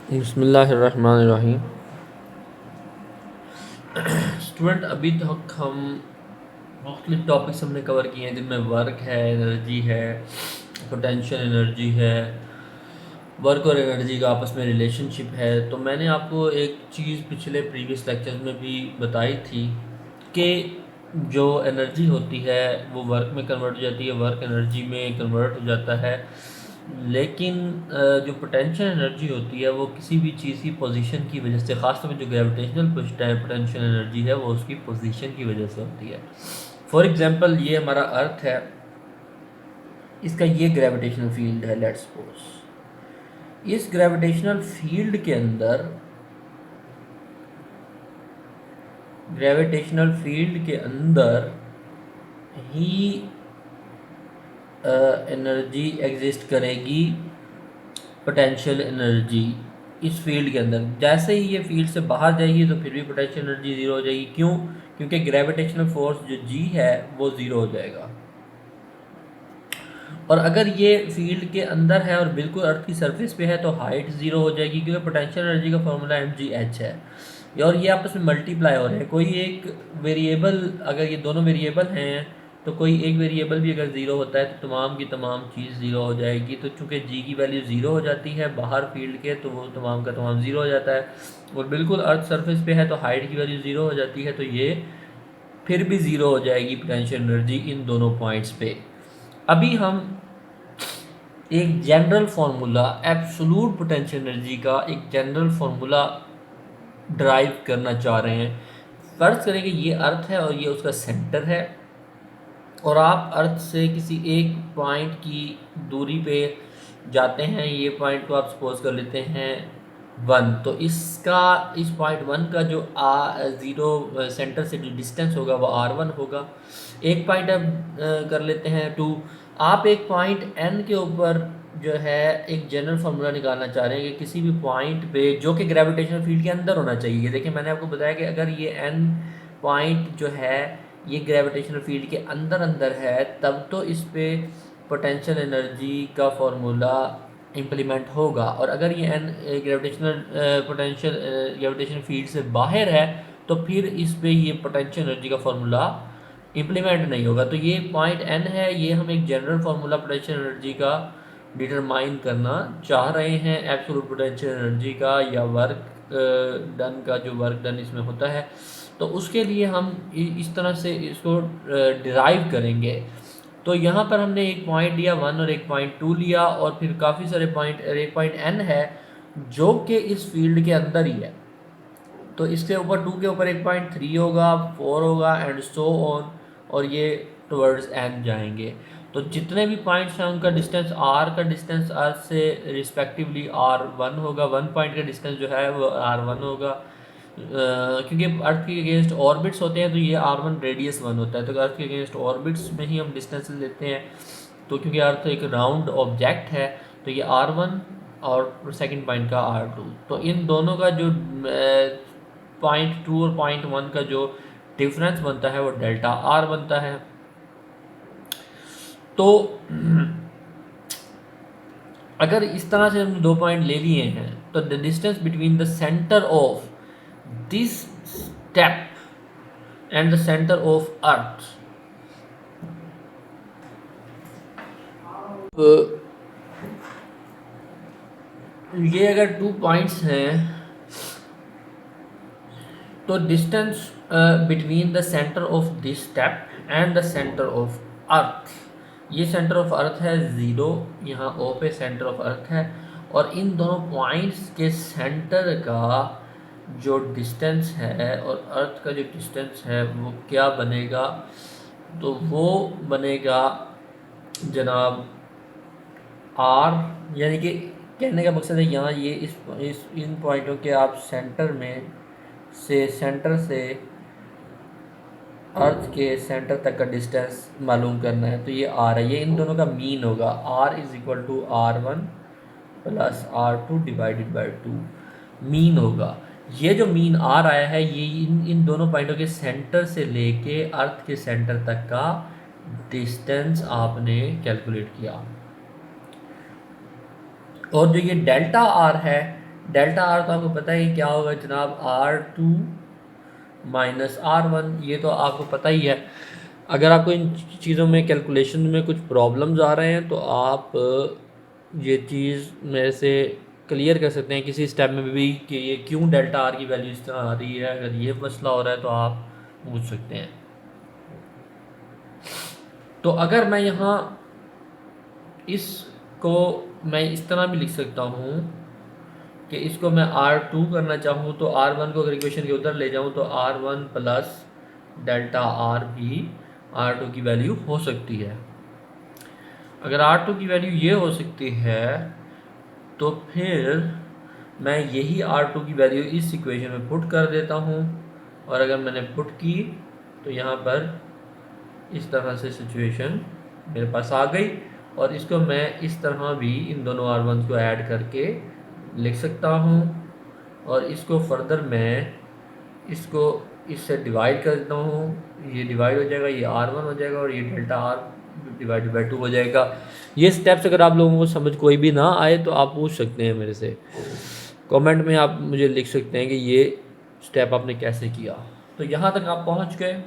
बिस्मिल्लाहिर्रहमानिर्रहीम। स्टूडेंट, अभी तक हम मुख्तलिफ टॉपिक्स हमने कवर किए हैं जिनमें वर्क है, एनर्जी है, पोटेंशियल एनर्जी है, वर्क और एनर्जी का आपस में रिलेशनशिप है। तो मैंने आपको एक चीज़ पिछले प्रीवियस लेक्चर्स में भी बताई थी कि जो एनर्जी होती है वो वर्क में कन्वर्ट हो जाती है, वर्क एनर्जी में कन्वर्ट हो जाता है। लेकिन जो पोटेंशियल एनर्जी होती है वो किसी भी चीज़ की पोजीशन की वजह से, ख़ासतौर में जो ग्रेविटेशनल पोटेंशियल एनर्जी है वो उसकी पोजीशन की वजह से होती है। फॉर एग्जांपल, ये हमारा अर्थ है, इसका ये ग्रेविटेशनल फील्ड है। लेट्स सपोज इस ग्रेविटेशनल फील्ड के अंदर, ग्रेविटेशनल फील्ड के अंदर ही एनर्जी एग्जिस्ट करेगी, पोटेंशियल एनर्जी इस फील्ड के अंदर। जैसे ही ये फील्ड से बाहर जाएगी तो फिर भी पोटेंशियल एनर्जी ज़ीरो हो जाएगी। क्यों? क्योंकि ग्रेविटेशनल फोर्स जो जी है वो ज़ीरो हो जाएगा। और अगर ये फील्ड के अंदर है और बिल्कुल अर्थ की सरफेस पे है तो हाइट ज़ीरो हो जाएगी, क्योंकि पोटेंशियल एनर्जी का फॉर्मूला mgh है। और ये आपस में मल्टीप्लाई हो रहे हैं। कोई एक वेरिएबल, अगर ये दोनों वेरिएबल हैं तो कोई एक वेरिएबल भी अगर ज़ीरो होता है तो तमाम की तमाम चीज़ ज़ीरो हो जाएगी। तो चूँकि जी की वैल्यू ज़ीरो हो जाती है बाहर फील्ड के, तो वो तमाम का तमाम ज़ीरो हो जाता है। और बिल्कुल अर्थ सरफेस पे है तो हाइट की वैल्यू ज़ीरो हो जाती है, तो ये फिर भी ज़ीरो हो जाएगी पोटेंशियल एनर्जी इन दोनों पॉइंट्स पे। अभी हम एक general formula, absolute potential energy का एक जनरल फार्मूला ड्राइव करना चाह रहे हैं। फर्ज करें कि ये अर्थ है और ये उसका सेंटर है, और आप अर्थ से किसी एक पॉइंट की दूरी पे जाते हैं। ये पॉइंट को आप सपोज कर लेते हैं 1। तो इसका, इस पॉइंट 1 का जो ज़ीरो सेंटर से जो डिस्टेंस होगा वो r1 होगा। एक पॉइंट अब कर लेते हैं 2। आप एक पॉइंट n के ऊपर जो है एक जनरल फार्मूला निकालना चाह रहे हैं कि किसी भी पॉइंट पे जो कि ग्रेविटेशनल फील्ड के अंदर होना चाहिए। देखिए, मैंने आपको बताया कि अगर ये n पॉइंट जो है ये ग्रेविटेशनल फील्ड के अंदर अंदर है तब तो इस पे पोटेंशियल एनर्जी का फॉर्मूला इम्प्लीमेंट होगा। और अगर ये an gravitational potential gravitational field से बाहर है तो फिर इस पे ये पोटेंशियल एनर्जी का फॉर्मूला इम्प्लीमेंट नहीं होगा। तो ये पॉइंट एन है, ये हम एक जनरल फार्मूला पोटेंशियल एनर्जी का डिटरमाइन करना चाह रहे हैं, एब्सोल्यूट पोटेंशियल एनर्जी का या वर्क डन का, जो वर्क डन इसमें होता है। तो उसके लिए हम इस तरह से इसको डिराइव करेंगे। तो यहाँ पर हमने एक पॉइंट लिया 1 और एक पॉइंट 2 लिया, और फिर काफ़ी सारे पॉइंट, एक पॉइंट n है जो कि इस फील्ड के अंदर ही है। तो इसके ऊपर 2 के ऊपर एक पॉइंट 3 होगा, 4 होगा एंड सो ऑन, और ये टुवर्ड्स n जाएंगे। तो जितने भी पॉइंट्स हैं उनका डिस्टेंस r का डिस्टेंस अर्थ से रिस्पेक्टिवली r1 होगा। 1 पॉइंट का डिस्टेंस जो है वो r1 होगा, क्योंकि अर्थ के अगेंस्ट ऑर्बिट्स होते हैं तो ये r1 रेडियस 1 होता है। तो अर्थ के अगेंस्ट ऑर्बिट्स में ही हम डिस्टेंस लेते हैं। तो क्योंकि अर्थ एक राउंड ऑब्जेक्ट है तो ये r1 और सेकंड पॉइंट का r2, तो इन दोनों का जो पॉइंट 2 और पॉइंट 1 का जो डिफरेंस बनता है वो डेल्टा r बनता है। तो अगर इस तरह से हमने 2 पॉइंट ले लिए हैं तो the distance between the centre of this step and the centre of earth, ये अगर 2 पॉइंट्स हैं तो distance between the centre of this step and the centre of earth, ये सेंटर ऑफ अर्थ है 0, यहाँ ओ पे सेंटर ऑफ अर्थ है, और इन दोनों पॉइंट्स के सेंटर का जो डिस्टेंस है और अर्थ का जो डिस्टेंस है वो क्या बनेगा? तो वो बनेगा जनाब आर, यानी कि कहने का मकसद है यहाँ ये इस इन पॉइंटों के आप सेंटर में से, सेंटर से अर्थ के सेंटर तक का डिस्टेंस मालूम करना है। तो ये आर है, ये इन दोनों का मीन होगा। R is equal to r1 plus r2 divided by 2 mean होगा। ये जो मीन आर आया है ये इन दोनों पॉइंटों के सेंटर से लेके अर्थ के सेंटर तक का डिस्टेंस आपने कैलकुलेट किया। और जो ये डेल्टा आर है, डेल्टा आर तो आपको पता ही क्या होगा जनाब, R2 माइनस R1, ये तो आपको पता ही है। अगर आपको इन चीज़ों में कैलकुलेशन में कुछ प्रॉब्लम्स आ रहे हैं तो आप ये चीज़ मेरे से क्लियर कर सकते हैं किसी स्टेप में भी कि ये क्यों डेल्टा आर की वैल्यू इस तरह आ रही है। अगर ये मसला हो रहा है तो आप पूछ सकते हैं। तो अगर मैं यहाँ इसको मैं इस तरह भी लिख सकता हूँ कि इसको मैं R2 करना चाहूँ तो R1 को अगर इक्वेशन के उधर ले जाऊँ तो R1 प्लस डेल्टा आर भी R2 की वैल्यू हो सकती है। अगर R2 की वैल्यू ये हो सकती है तो फिर मैं यही R2 की वैल्यू इस इक्वेशन में पुट कर देता हूँ, और अगर मैंने पुट की तो यहाँ पर इस तरह से सिचुएशन मेरे पास आ गई, और इसको मैं इस तरह भी इन दोनों R1 को ऐड करके लिख सकता हूँ, और इसको फर्दर मैं इसको इससे डिवाइड कर देता हूँ, ये डिवाइड हो जाएगा, ये R1 हो जाएगा और ये डेल्टा आर डिवाइड बाई 2 हो जाएगा। ये स्टेप्स अगर आप लोगों को समझ कोई भी ना आए तो आप पूछ सकते हैं मेरे से, कमेंट में आप मुझे लिख सकते हैं कि ये स्टेप आपने कैसे किया। तो यहाँ तक आप पहुँच गए।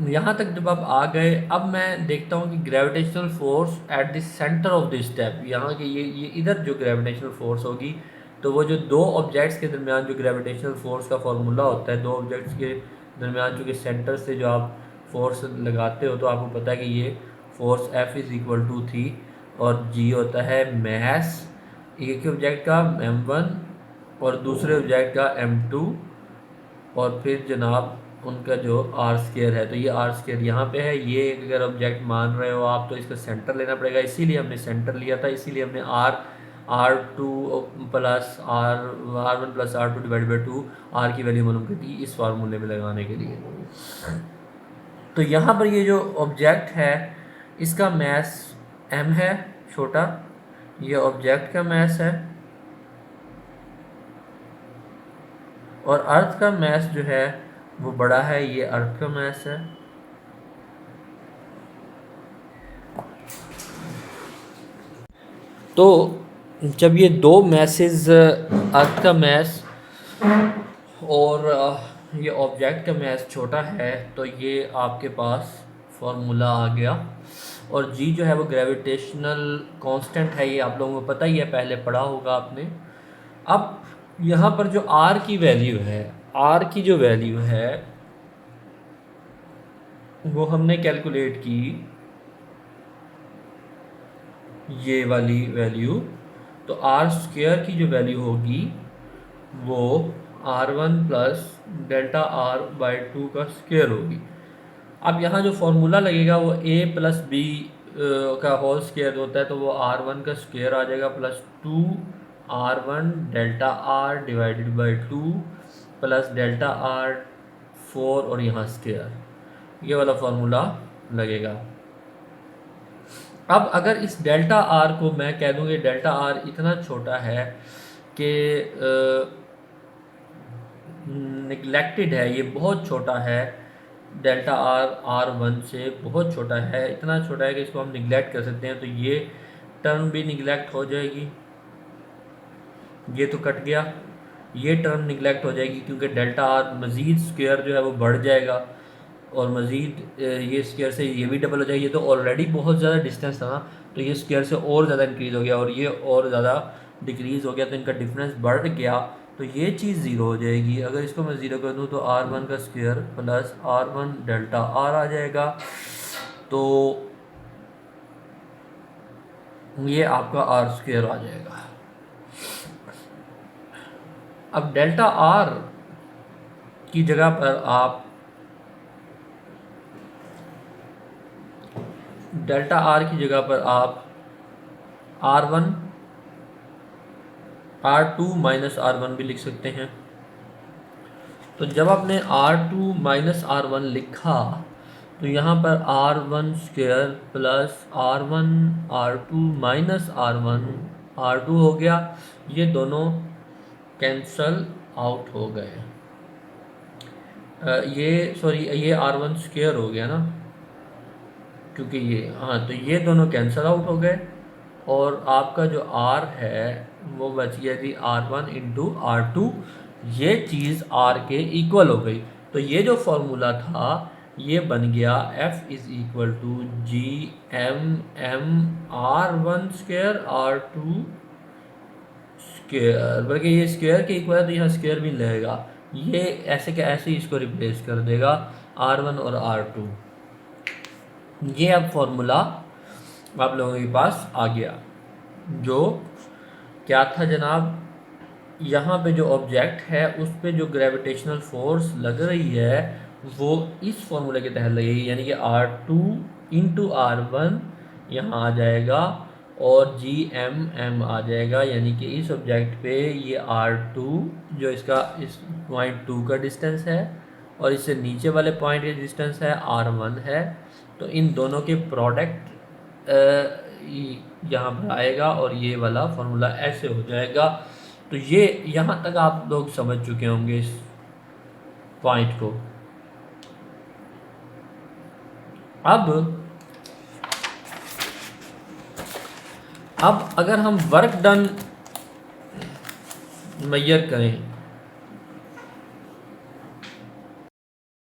यहाँ तक जब आप आ गए, अब मैं देखता हूँ कि gravitational force at the centre of this step, यहाँ के ये इधर जो ग्रेविटेशनल फोर्स होगी, तो वो जो दो ऑब्जेक्ट्स के दरमियान जो ग्रेविटेशनल फोर्स का फॉर्मूला होता है, दो ऑब्जेक्ट्स के दरमियान चूँकि सेंटर से जो आप फोर्स लगाते हो तो आपको पता है कि ये force F is equal to 3 और G होता है मैस एक ऑब्जेक्ट का M1 और दूसरे ऑब्जेक्ट का M2, और फिर जनाब उनका जो आर स्केयर है, तो ये आर स्केयर यहाँ पे है। ये अगर ऑब्जेक्ट मान रहे हो आप तो इसका सेंटर लेना पड़ेगा, इसीलिए हमने सेंटर लिया था, इसीलिए हमने R2 plus R1 plus R2 divide by 2 R की वैल्यू मालूम करती है इस फार्मूले में लगाने के लिए। तो यहाँ पर ये जो ऑब्जेक्ट है इसका मैस m है छोटा, ये ऑब्जेक्ट का मैस है, और अर्थ का मैस जो है वो बड़ा है, ये अर्थ का मैस है। तो जब ये दो मैसेज अर्थ का मैस और ये ऑब्जेक्ट का मैस छोटा है तो ये आपके पास फार्मूला आ गया, और जी जो है वो ग्रेविटेशनल कांस्टेंट है, ये आप लोगों को पता ही है, पहले पढ़ा होगा आपने। अब यहाँ पर जो आर की वैल्यू है, आर की जो वैल्यू है वो हमने कैलकुलेट की, ये वाली वैल्यू, तो आर स्क्वायर की जो वैल्यू होगी वो R1 plus delta R by 2 का स्क्वायर होगी। अब यहाँ जो फॉर्मूला लगेगा वो a प्लस बी का होल स्क्वायर होता है, तो वो R1 का स्क्वायर आ जाएगा plus 2R1 delta R divided by 2 plus delta R 4 और यहाँ स्क्वायर, ये वाला फार्मूला लगेगा। अब अगर इस डेल्टा आर को मैं कह दूँ कि डेल्टा आर इतना छोटा है कि निगलेक्टेड है, ये बहुत छोटा है, डेल्टा आर R1 से बहुत छोटा है, इतना छोटा है कि इसको हम निगलेक्ट कर सकते हैं, तो ये टर्म भी निगलेक्ट हो जाएगी, ये तो कट गया, ये टर्म निगलेक्ट हो जाएगी क्योंकि डेल्टा आर मज़ीद स्क्वायर जो है वो बढ़ जाएगा, और मज़ीद ये स्क्वायर से ये भी डबल हो जाएगी, ये तो ऑलरेडी बहुत ज़्यादा डिस्टेंस था ना, तो ये स्क्वायर से और ज़्यादा इंक्रीज़ हो गया और ये और ज़्यादा डिक्रीज़ हो गया, तो इनका डिफरेंस बढ़ गया, तो ये चीज़ ज़ीरो हो जाएगी। अगर इसको मैं ज़ीरो कर दूँ तो R1 का square plus R1 delta R आ जाएगा, तो ये आपका आर स्क्वायर आ जाएगा। अब डेल्टा आर की जगह पर आप डेल्टा आर की जगह पर आप R1 R2 माइनस R1 भी लिख सकते हैं। तो जब आपने R2 माइनस R1 लिखा तो यहाँ पर R1 square plus R1 R2 minus R2 हो गया, ये दोनों कैंसल आउट हो गए। ये सॉरी ये R1 स्क्वायर हो गया ना, क्योंकि ये हाँ, तो ये दोनों कैंसल आउट हो गए और आपका जो R है वो बच गया जी R1 इंटू R2। ये चीज़ R के इक्वल हो गई। तो ये जो फॉर्मूला था ये बन गया F is equal to G M R1 square R2 square, बल्कि ये स्क्वेयर के इक्वल है तो यहाँ स्क्वेयर भी लगेगा। ये ऐसे के ऐसे इसको रिप्लेस कर देगा R1 और R2। ये अब फॉर्मूला आप लोगों के पास आ गया। जो क्या था जनाब, यहाँ पे जो ऑब्जेक्ट है उस पे जो ग्रेविटेशनल फोर्स लग रही है वो इस फॉर्मूले के तहत लगेगी, यानी कि R2 इंटू R1 यहाँ आ जाएगा और GM आ जाएगा, यानी कि इस ऑब्जेक्ट पे ये R2 जो इसका इस पॉइंट 2 का डिस्टेंस है और इससे नीचे वाले पॉइंट का डिस्टेंस है R1 है। तो इन दोनों के प्रोडक्ट यहाँ पर आएगा और ये वाला फॉर्मूला ऐसे हो जाएगा। तो ये यहाँ तक आप लोग समझ चुके होंगे इस पॉइंट को। अब अगर हम वर्क डन मेजर करें